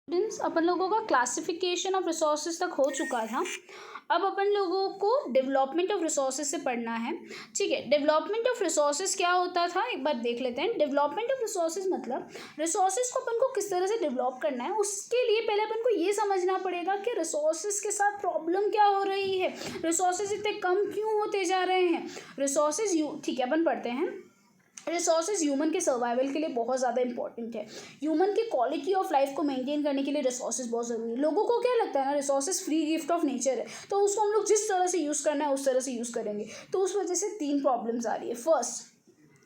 Students, अपन लोगों का classification of resources तक हो चुका था। अब अपन लोगों को डेवलपमेंट ऑफ रिसोर्सेज से पढ़ना है। ठीक है, डेवलपमेंट ऑफ रिसोर्सेज क्या होता था एक बार देख लेते हैं। डेवलपमेंट ऑफ रिसोर्सेज मतलब रिसोर्सेज को अपन को किस तरह से डेवलप करना है। उसके लिए पहले अपन को ये समझना पड़ेगा कि रिसोर्सेज के साथ प्रॉब्लम क्या हो रही है, रिसोर्सेज इतने कम क्यों होते जा रहे हैं। रिसोर्सेज ठीक है, अपन पढ़ते हैं। रिसोर्सेज ह्यूमन के सर्वाइवल के लिए बहुत ज़्यादा इंपॉर्टेंट है। ह्यूमन की क्वालिटी ऑफ लाइफ को मेंटेन करने के लिए रिसोर्सेज बहुत ज़रूरी है। लोगों को क्या लगता है ना, resources free gift of nature है, तो उसको हम लोग जिस तरह से यूज़ करना है उस तरह से यूज़ करेंगे। तो उस वजह से 3 प्रॉब्लम्स आ रही है। First,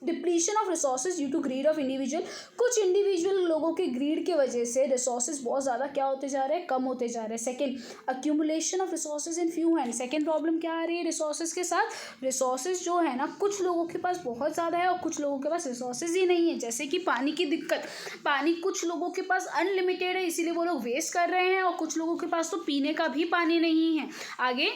depletion of resources due to greed of individual. कुछ इंडिविजुअल लोगों के ग्रीड की वजह से रिसोर्सेज बहुत ज़्यादा क्या होते जा रहे हैं, कम होते जा रहे हैं। Second, accumulation of resources in few hand. Second problem क्या आ रही है रिसोर्सेज के साथ, रिसोर्सेज जो है ना कुछ लोगों के पास बहुत ज़्यादा है और कुछ लोगों के पास रिसोर्सेज ही नहीं है। जैसे कि पानी की दिक्कत, पानी कुछ लोगों के पास अनलिमिटेड है इसीलिए वो लोग वेस्ट कर रहे हैं, और कुछ लोगों के पास तो पीने का भी पानी नहीं है। आगे,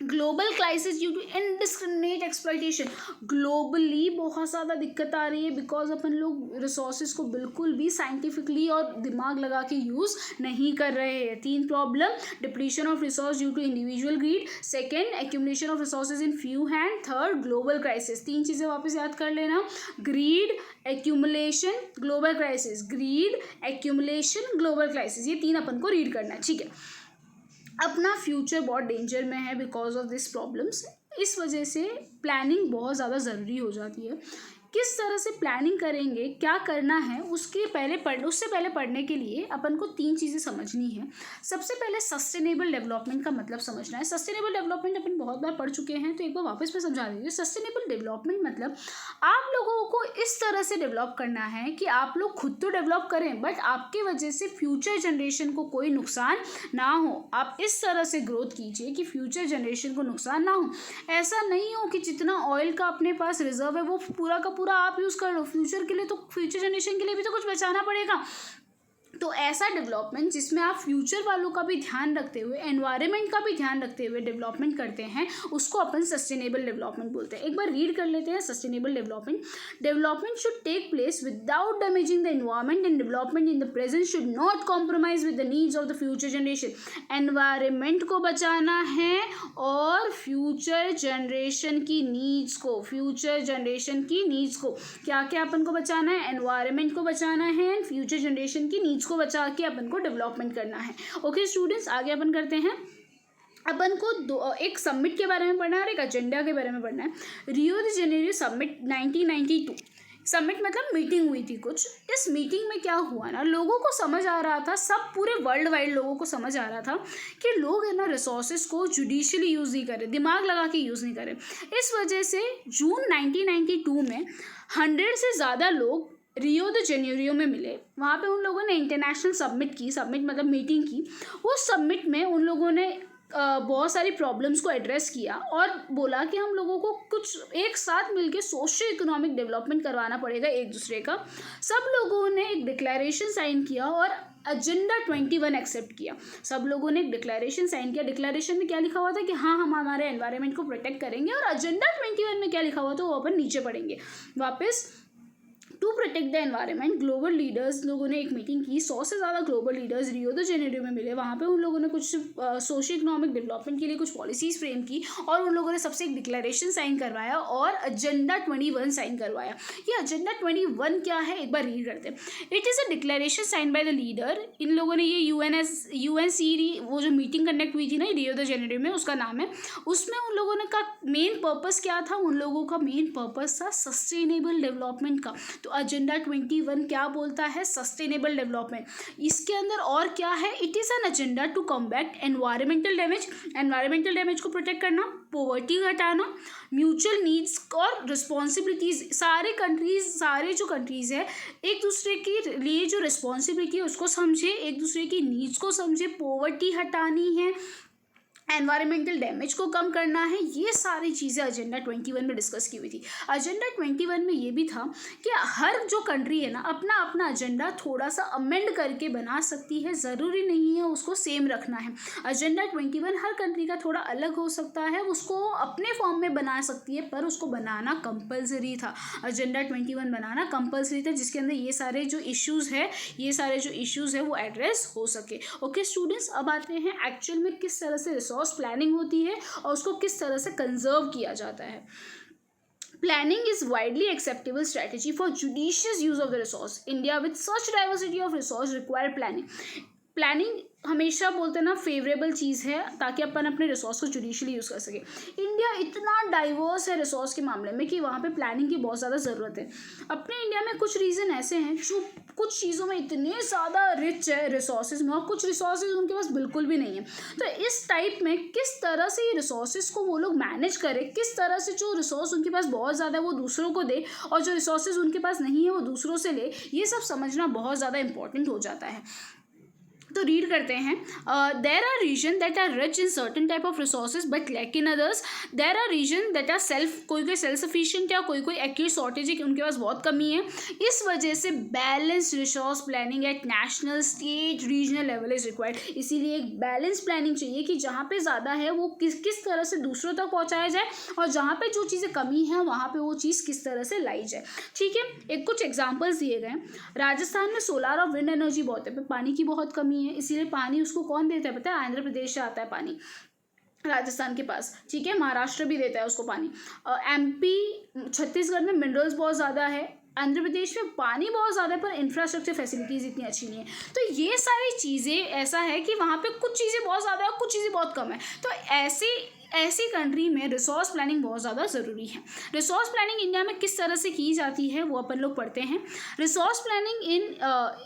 global crisis due to indiscriminate exploitation. Globally बहुत ज़्यादा दिक्कत आ रही है बिकॉज अपन लोग रिसोर्सेज को बिल्कुल भी साइंटिफिकली और दिमाग लगा के यूज़ नहीं कर रहे हैं। 3 problem, depletion of resource due to individual greed, second accumulation of resources in few hand, third global crisis. 3 चीज़ें वापस याद कर लेना, greed, accumulation, global crisis. Greed, accumulation, global crisis, ये 3 अपन को रीड करना है। ठीक है, अपना फ्यूचर बहुत डेंजर में है बिकॉज ऑफ दिस प्रॉब्लम्स। इस वजह से प्लानिंग बहुत ज़्यादा ज़रूरी हो जाती है। किस तरह से प्लानिंग करेंगे, क्या करना है, उससे पहले पढ़ने के लिए अपन को 3 चीज़ें समझनी है। सबसे पहले सस्टेनेबल डेवलपमेंट का मतलब समझना है। सस्टेनेबल डेवलपमेंट अपन बहुत बार पढ़ चुके हैं, तो एक बार वापस मैं समझा दीजिए। सस्टेनेबल डेवलपमेंट मतलब आप लोगों को इस तरह से डेवलप करना है कि आप लोग खुद तो डेवलप करें बट आपकी वजह से फ्यूचर जनरेशन को कोई नुकसान ना हो। आप इस तरह से ग्रोथ कीजिए कि फ्यूचर जनरेशन को नुकसान ना हो। ऐसा नहीं हो कि जितना ऑयल का अपने पास रिजर्व है वो पूरा का पूरा आप यूज़ कर लो, फ्यूचर के लिए तो, फ्यूचर जनरेशन के लिए भी तो कुछ बचाना पड़ेगा। तो ऐसा डेवलपमेंट जिसमें आप फ्यूचर वालों का भी ध्यान रखते हुए, एनवायरनमेंट का भी ध्यान रखते हुए डेवलपमेंट करते हैं, उसको अपन सस्टेनेबल डेवलपमेंट बोलते हैं। एक बार रीड कर लेते हैं sustainable development. Development should take place without damaging the environment, and development in the present should not compromise with the needs of the future generation. Environment को बचाना है और फ्यूचर जनरेशन की नीड्स को, फ्यूचर जनरेशन की needs को क्या क्या अपन को बचाना है, एनवायरनमेंट को बचाना है एंड फ्यूचर जनरेशन की नीड्स को बचा के अपन को डेवलपमेंट करना है। ओके स्टूडेंट्स, आगे अपन करते हैं। अपन को एक समिट के बारे में पढ़ना है और एक एजेंडा के बारे में पढ़ना है। रियो द जेनेरियो समिट 1992। समिट मतलब मीटिंग हुई थी कुछ। इस मीटिंग में क्या हुआ ना, लोगों को समझ आ रहा था, सब पूरे वर्ल्ड वाइड लोगों को समझ आ रहा था कि लोग है ना रिसोर्सेज को जुडिशियली यूज़ नहीं करें, दिमाग लगा के यूज़ नहीं करें। इस वजह से जून 1992 में 100 से ज़्यादा लोग रियो द जेनेरियो में मिले। वहाँ पे उन लोगों ने इंटरनेशनल समिट मतलब मीटिंग की। उस समिट में उन लोगों ने बहुत सारी प्रॉब्लम्स को एड्रेस किया और बोला कि हम लोगों को कुछ एक साथ मिलके सोशो इकोनॉमिक डेवलपमेंट करवाना पड़ेगा एक दूसरे का। सब लोगों ने एक डिक्लेरेशन साइन किया और एजेंडा 21 एक्सेप्ट किया। सब लोगों ने एक डिक्लेरेशन साइन किया। डिक्लेरेशन में क्या लिखा हुआ था कि हाँ हम हमारे एनवायरनमेंट को प्रोटेक्ट करेंगे, और एजेंडा 21 में क्या लिखा हुआ था वो अपन नीचे पढ़ेंगे वापस। To protect the environment, global leaders लोगों ने एक मीटिंग की। 100 से ज़्यादा global leaders Rio de Janeiro में मिले। वहाँ पे उन लोगों ने कुछ सोशो इकोनॉमिक डेवलपमेंट के लिए कुछ पॉलिसीज़ फ्रेम की और उन लोगों ने सबसे एक डिक्लेरेशन साइन करवाया और एजेंडा 21 साइन करवाया। ये एजेंडा 21 क्या है एक बार रीड करते हैं। It is a declaration sign by the leader. इन लोगों ने ये UNCD वो जो मीटिंग कंडक्ट हुई थी ना रियो द जेनेरियो में, उसका नाम है। उसमें उन लोगों ने का मेन पर्पस क्या था, उन लोगों का मेन पर्पस था सस्टेनेबल डेवलपमेंट का। तो एजेंडा 21 क्या बोलता है, सस्टेनेबल डेवलपमेंट। इसके अंदर और क्या है, it is an agenda to combat environmental damage, environmental damage को प्रोटेक्ट करना, पॉवर्टी घटाना, म्यूचुअल नीड्स और रिस्पॉन्सिबिलिटीज़। सारे जो कंट्रीज़ है एक दूसरे के लिए जो रिस्पॉन्सिबिलिटी है उसको समझे, एक दूसरे की नीड्स को समझे, पॉवर्टी हटानी है, एनवायरमेंटल डैमेज को कम करना है। ये सारी चीज़ें एजेंडा 21 में डिस्कस की हुई थी। एजेंडा 21 में ये भी था कि हर जो कंट्री है ना अपना अपना एजेंडा थोड़ा सा अमेंड करके बना सकती है, ज़रूरी नहीं है उसको सेम रखना है। एजेंडा 21 हर कंट्री का थोड़ा अलग हो सकता है, उसको अपने फॉर्म में बना सकती है, पर उसको बनाना कंपलसरी था। एजेंडा 21 बनाना कंपलसरी था, जिसके अंदर ये सारे जो इश्यूज़ है वो एड्रेस हो सके। ओके स्टूडेंट्स, अब आते हैं एक्चुअल में किस तरह से रिसोर्स प्लानिंग होती है और उसको किस तरह से कंजर्व किया जाता है। Planning is widely acceptable strategy for judicious use of the resource. India with such diversity of resource require planning. Planning हमेशा बोलते हैं ना फेवरेबल चीज़ है, ताकि अपन अपने रिसोर्स को जुडिशली यूज़ कर सके। इंडिया इतना डाइवर्स है रिसोर्स के मामले में कि वहाँ पे प्लानिंग की बहुत ज़्यादा ज़रूरत है। अपने इंडिया में कुछ रीज़न ऐसे हैं जो कुछ चीज़ों में इतने ज़्यादा रिच है रिसोर्सेज में, और कुछ रिसोर्सेज उनके पास बिल्कुल भी नहीं है। तो इस टाइप में किस तरह से ये रिसोर्सेज को वो लोग मैनेज करें, किस तरह से जो रिसोर्स उनके पास बहुत ज़्यादा है वो दूसरों को दे, और जो रिसोर्सेज उनके पास नहीं है वो दूसरों से ले, ये सब समझना बहुत ज़्यादा इंपॉर्टेंट हो जाता है। तो रीड करते हैं, there are region that are rich in certain type of resources but lack in others. There are region that are कोई सेल्फ सफिशिएंट है, कोई एक्यूट शॉर्टेज है कि उनके पास बहुत कमी है। इस वजह से balance resource planning at national, state, regional level is required. इसीलिए एक बैलेंस प्लानिंग चाहिए कि जहाँ पे ज़्यादा है वो किस तरह से दूसरों तक पहुँचाया जाए, और जहाँ पे जो चीज़ें कमी है वहाँ पे वो चीज़ किस तरह से लाई जाए। ठीक है, एक कुछ एग्जाम्पल्स दिए गए हैं। राजस्थान में सोलार और विंड एनर्जी बहुत है, पर पानी की बहुत कमी है, इसीलिए पानी उसको कौन देता है पता है? आंध्र प्रदेश से आता है पानी राजस्थान के पास। ठीक है, महाराष्ट्र भी देता है उसको पानी। एमपी, छत्तीसगढ़ में मिनरल्स बहुत ज़्यादा है, आंध्र प्रदेश में पानी बहुत ज़्यादा है, पर इंफ्रास्ट्रक्चर फैसिलिटीज़ इतनी अच्छी नहीं है। तो ये सारी चीज़ें ऐसा है कि वहाँ पे कुछ चीज़ें बहुत ज़्यादा है और कुछ चीज़ें बहुत कम है। तो ऐसी कंट्री में रिसोर्स प्लानिंग बहुत ज़्यादा ज़रूरी है। रिसोर्स प्लानिंग इंडिया में किस तरह से की जाती है वो अपन लोग पढ़ते हैं। Resource planning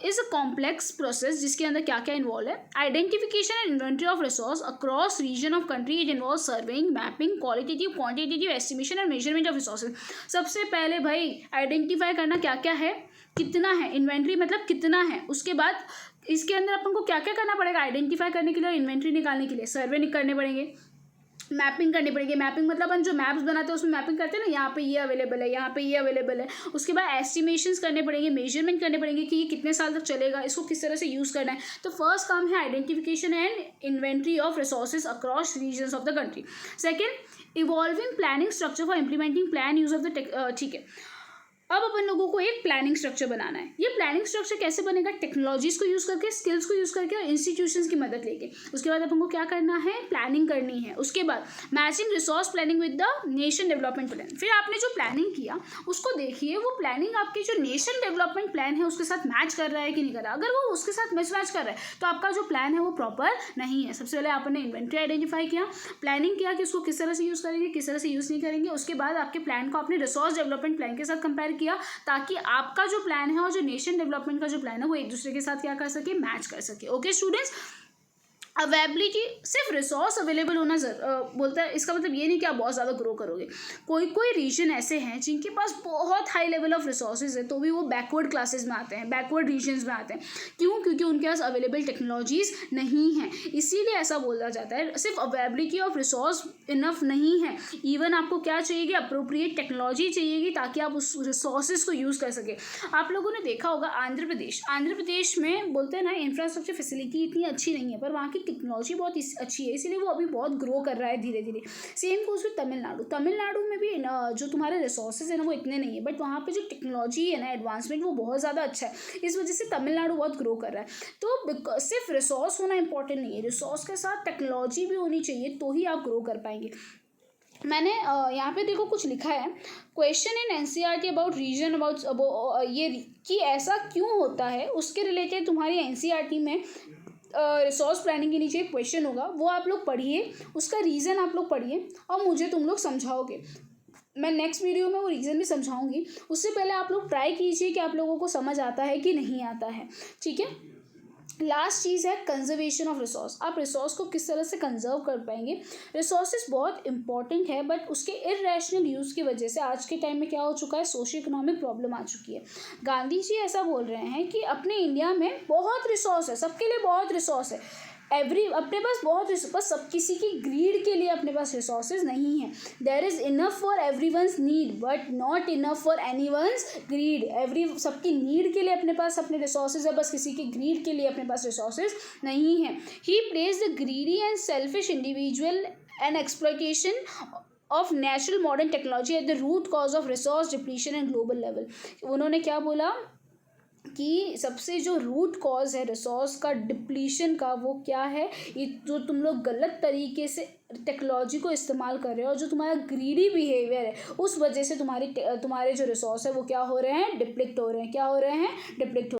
is a complex process, जिसके अंदर क्या क्या इन्वॉल्व है। Identification and inventory of resource across region of country. It involve surveying, mapping, qualitative, quantitative estimation and measurement of resources. सबसे पहले भाई आइडेंटिफाई करना क्या क्या है, कितना है। इन्वेंट्री मतलब कितना है। उसके बाद इसके अंदर अपन को क्या क्या करना पड़ेगा आइडेंटिफाई करने के लिए और इन्वेंट्री निकालने के लिए। सर्वे करने पड़ेंगे, मैपिंग करनी पड़ेगी। मैपिंग मतलब अपन जो मैप्स बनाते हैं उसमें मैपिंग करते हैं ना, यहाँ पे ये अवेलेबल है, यहाँ पे ये अवेलेबल है। उसके बाद एस्टिमेशंस करने पड़ेंगे, मेजरमेंट करने पड़ेंगे कि ये कितने साल तक चलेगा, इसको किस तरह से यूज़ करना है। तो फर्स्ट काम है identification and inventory of resources across regions of the country. Second, evolving planning structure for implementing plan use of the ठीक है, अब अपन लोगों को एक प्लानिंग स्ट्रक्चर बनाना है। ये प्लानिंग स्ट्रक्चर कैसे बनेगा? टेक्नोलॉजीज को यूज़ करके, स्किल्स को यूज़ करके और इंस्टीट्यूशंस की मदद लेके। उसके बाद अपन को क्या करना है? प्लानिंग करनी है। उसके बाद matching resource planning with the nation development plan. फिर आपने जो प्लानिंग किया उसको देखिए, वो प्लानिंग आपकी जो नेशन डेवलपमेंट प्लान है उसके साथ मैच कर रहा है कि नहीं कर रहा। अगर वो उसके साथ मिसमैच कर रहा है तो आपका जो प्लान है वो प्रॉपर नहीं है। सबसे पहले आपने इन्वेंट्री आइडेंटिफाई किया, प्लानिंग किया कि उसको किस तरह से यूज़ करेंगे, किस तरह से यूज़ नहीं करेंगे। उसके बाद आपके प्लान को आपने रिसोर्स डेवलपमेंट प्लान के साथ कंपेयर किया, ताकि आपका जो प्लान है और जो नेशन डेवलपमेंट का जो प्लान है वो एक दूसरे के साथ क्या कर सके? मैच कर सके। ओके स्टूडेंट्स, अवेलेबिलिटी, सिर्फ रिसोर्स अवेलेबल होना बोलता है, इसका मतलब ये नहीं कि आप बहुत ज़्यादा ग्रो करोगे। कोई रीजन ऐसे हैं जिनके पास बहुत हाई लेवल ऑफ रिसोर्सेज है, तो भी वो बैकवर्ड क्लासेस में आते हैं, बैकवर्ड रीजन्स में आते हैं। क्यों? क्योंकि उनके पास अवेलेबल टेक्नोलॉजीज नहीं है, इसीलिए ऐसा बोला जाता है। सिर्फ अवेलेबिलिटी ऑफ रिसोर्स इनफ नहीं है, इवन आपको क्या चाहिए? अप्रोप्रिएट टेक्नोलॉजी चाहिएगी, ताकि आप उस रिसोर्सेज को यूज़ कर सके। आप लोगों ने देखा होगा आंध्र प्रदेश में बोलते हैं ना इंफ्रास्ट्रक्चर फैसिलिटी इतनी अच्छी नहीं है, पर वहाँ की टेक्नोलॉजी बहुत अच्छी है, इसीलिए वो अभी बहुत ग्रो कर रहा है धीरे धीरे। सेम गोज़ विद तमिलनाडु में भी जो तुम्हारे रिसोर्सेज है ना वो इतने नहीं है, बट वहाँ पे जो टेक्नोलॉजी है ना एडवांसमेंट वो बहुत ज़्यादा अच्छा है, इस वजह से तमिलनाडु बहुत ग्रो कर रहा है। तो सिर्फ रिसोर्स होना इंपॉर्टेंट नहीं है, रिसोर्स के साथ टेक्नोलॉजी भी होनी चाहिए, तो ही आप ग्रो कर पाएंगे। मैंने यहाँ पे देखो कुछ लिखा है, question in NCERT about region about ये कि ऐसा क्यों होता है, उसके रिलेटेड तुम्हारी एनसीईआरटी में रिसोर्स प्लानिंग के नीचे एक क्वेश्चन होगा, वो आप लोग पढ़िए, उसका रीज़न आप लोग पढ़िए और मुझे तुम लोग समझाओगे। मैं नेक्स्ट वीडियो में वो रीज़न भी समझाऊंगी। उससे पहले आप लोग ट्राई कीजिए कि आप लोगों को समझ आता है कि नहीं आता है। ठीक है, लास्ट चीज़ है कंजर्वेशन ऑफ रिसोर्स। आप रिसोर्स को किस तरह से कंजर्व कर पाएंगे। रिसोर्सेज बहुत इंपॉर्टेंट है, बट उसके इर्रेशनल यूज़ की वजह से आज के टाइम में क्या हो चुका है? सोशियो इकोनॉमिक प्रॉब्लम आ चुकी है। गांधी जी ऐसा बोल रहे हैं कि अपने इंडिया में बहुत रिसोर्स है, सबके लिए बहुत रिसोर्स है, अपने पास बहुत, बस सब किसी की ग्रीड के लिए अपने पास रिसोर्सेज नहीं है. There is enough for everyone's need but not enough for anyone's greed. सबकी नीड के लिए अपने पास अपने रिसोर्सेज है, बस किसी की ग्रीड के लिए अपने पास रिसोर्सेज नहीं है. He place the greedy and selfish individual and exploitation of natural modern technology at the root cause of resource depletion and global level. उन्होंने क्या बोला कि सबसे जो रूट कॉज है रिसोर्स का डिप्लीशन का, वो क्या है, ये जो तुम लोग गलत तरीके से टेक्नोलॉजी को इस्तेमाल कर रहे हो और जो तुम्हारा ग्रीडी बिहेवियर है, उस वजह से तुम्हारे जो रिसोर्स है वो क्या हो रहे हैं, डिप्लीट हो रहे हैं. क्या हो रहे हैं, डिप्लीट.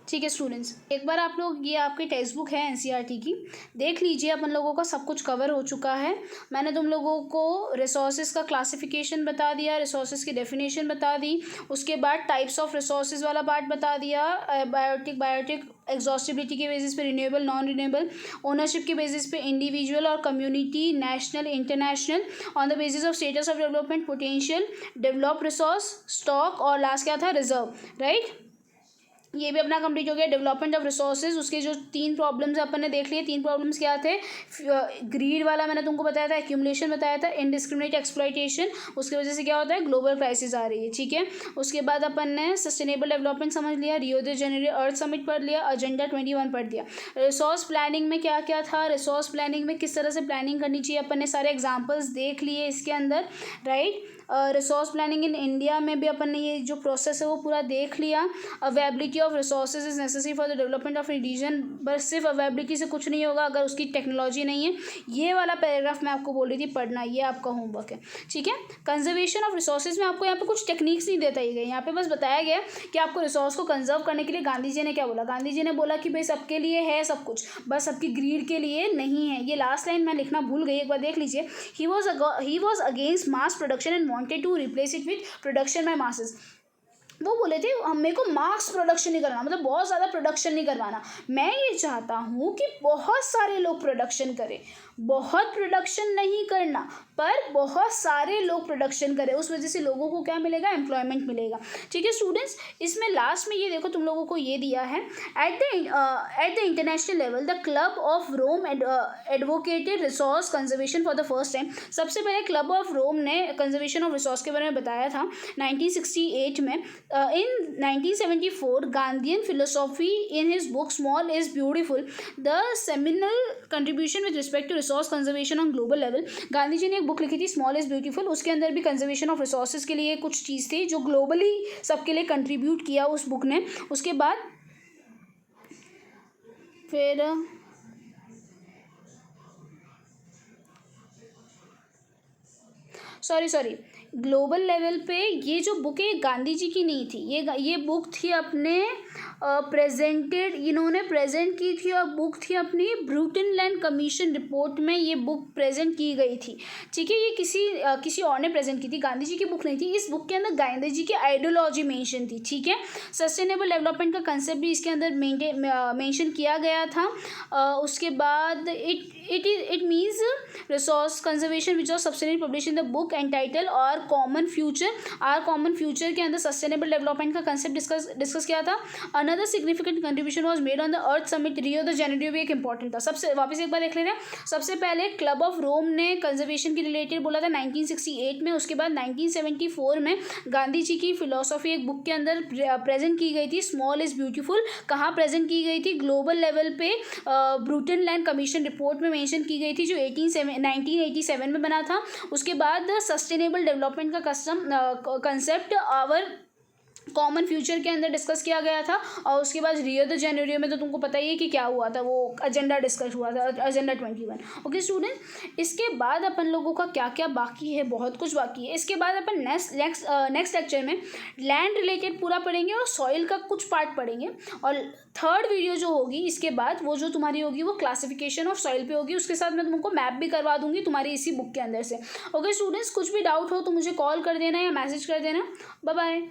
ठीक है स्टूडेंट्स, एक बार आप लोग, ये आपकी टेक्स्ट बुक है एनसीईआरटी की, देख लीजिए. अपन लोगों का सब कुछ कवर हो चुका है. मैंने तुम लोगों को रिसोर्सेज का क्लासिफिकेशन बता दिया, रिसोर्सेज की डेफिनेशन बता दी, उसके बाद टाइप्स ऑफ रिसोर्सेज वाला पार्ट बता दिया, बायोटिक एग्जॉस्टिबिलिटी के बेसिस पे, रिन्यूएबल नॉन रिन्यूएबल, ओनरशिप के बेसिस पे, इंडिविजुअल और community, national international, on the basis of status of development, potential, develop resource, stock, और लास्ट क्या था, रिजर्व. राइट, ये भी अपना कंप्लीट हो गया. डेवलपमेंट ऑफ रिसोर्सेज, उसके जो 3 प्रॉब्लम्स अपन ने देख लिए. 3 प्रॉब्लम्स क्या थे, ग्रीड वाला मैंने तुमको बताया था, एक्यूमुलेशन बताया था, इनडिस्क्रिमिनेट एक्सप्लॉयटेशन, उसकी वजह से क्या होता है, ग्लोबल क्राइसिस आ रही है. ठीक है, उसके बाद अपन ने सस्टेनेबल डेवलपमेंट समझ लिया, रियो द जेनेरो अर्थ समिट पढ़ लिया, एजेंडा 21 पढ़ दिया. रिसोर्स प्लानिंग में क्या क्या था, रिसोर्स प्लानिंग में किस तरह से प्लानिंग करनी चाहिए, अपन ने सारे एग्जाम्पल्स देख लिए इसके अंदर. Right, resource planning in India में भी अपन ने ये जो प्रोसेस है वो पूरा देख लिया. Availability of resources is necessary for the development of region, बस सिर्फ अवेबिलिटी से कुछ नहीं होगा अगर उसकी टेक्नोलॉजी नहीं है. ये वाला पैराग्राफ मैं आपको बोल रही थी पढ़ना, ये आपका होमवर्क है. ठीक है, कंजर्वेशन ऑफ रिसोर्सेज में आपको यहाँ पे कुछ टेक्निक्स नहीं बताई गई, यहाँ पे बस बताया गया कि आपको रिसोर्स को कंजर्व करने के लिए गांधी जी ने क्या बोला. गांधी जी ने बोला कि भाई सबके लिए है सब कुछ, बस सबकी ग्रीड के लिए नहीं है. ये लास्ट लाइन मैं लिखना भूल गई, एक बार देख लीजिए. He was against mass production and wanted to replace it with production by masses. वो बोले थे मेरे को मास प्रोडक्शन नहीं करना, मतलब बहुत ज़्यादा प्रोडक्शन नहीं करवाना. मैं ये चाहता हूँ कि बहुत सारे लोग प्रोडक्शन करें, बहुत प्रोडक्शन नहीं करना पर बहुत सारे लोग प्रोडक्शन करें. उस वजह से लोगों को क्या मिलेगा, एम्प्लॉयमेंट मिलेगा. ठीक है स्टूडेंट्स, इसमें लास्ट में ये देखो तुम लोगों को ये दिया है, at the international level the club of Rome advocated resource conservation for the first time. सबसे पहले क्लब ऑफ रोम ने कंजर्वेशन ऑफ रिसोर्स के बारे में बताया था 1968 में. In 1974, Gandhian philosophy in his book Small is Beautiful, the seminal contribution with respect to resource conservation on global level. Gandhi ji ने एक बुक लिखी थी Small is Beautiful, उसके अंदर भी कंजर्वेशन ऑफ रिसोर्सेज के लिए कुछ चीज़ थी जो ग्लोबली सबके लिए कंट्रीब्यूट किया उस बुक ने. उसके बाद फिर सॉरी ग्लोबल लेवल पे ये जो बुक है गांधी जी की नहीं थी, ये बुक थी अपने प्रेजेंटेड, इन्होंने प्रेजेंट की थी और बुक थी अपनी ब्रूटन लैंड कमीशन रिपोर्ट में ये बुक प्रेजेंट की गई थी. ठीक है, ये किसी और ने प्रेजेंट की थी, गांधी जी की बुक नहीं थी. इस बुक के अंदर गांधी जी की आइडियोलॉजी मेंशन थी. ठीक है, सस्टेनेबल डेवलपमेंट का कंसेप्ट भी इसके अंदर मेंशन किया गया था. उसके बाद it means resource conservation which was subsequently publish in the book entitled our common future के अंदर सस्टेनेबल डेवलपमेंट का कंसेप्ट डिस्कस किया था. Another significant contribution was made on the earth summit Rio de Janeiro भी एक important था. सबसे वापस एक बार देख लेते हैं. सबसे पहले क्लब ऑफ रोम ने कंजर्वेशन के रिलेटेड बोला था 1968 में. उसके बाद 1974 में गांधी जी की फिलोसॉफी एक बुक के अंदर प्रेजेंट की गई थी, स्मॉल इज ब्यूटीफुल. कहाँ प्रेजेंट की गई थी, ग्लोबल लेवल पे ब्रूटन लैंड कमीशन रिपोर्ट में मेंशन की गई थी जो 1987 में बना था. उसके बाद सस्टेनेबल डेवलपमेंट का कंसेप्ट आवर कॉमन फ्यूचर के अंदर डिस्कस किया गया था. और उसके बाद रियो द जेनेरो में तो तुमको पता ही है कि क्या हुआ था, वो एजेंडा डिस्कस हुआ था, एजेंडा 21. ओके स्टूडेंट, इसके बाद अपन लोगों का क्या क्या बाकी है, बहुत कुछ बाकी है. इसके बाद अपन नेक्स्ट लेक्चर में लैंड रिलेटेड पूरा पढ़ेंगे और सॉइल का कुछ पार्ट पढ़ेंगे. और थर्ड वीडियो जो होगी इसके बाद वो जो तुम्हारी होगी वो क्लासिफिकेशन ऑफ सॉइल पे होगी. उसके साथ मैं तुमको मैप भी करवा दूंगी तुम्हारी इसी बुक के अंदर से. ओके स्टूडेंट्स, कुछ भी डाउट हो तो मुझे कॉल कर देना या मैसेज कर देना. Bye bye.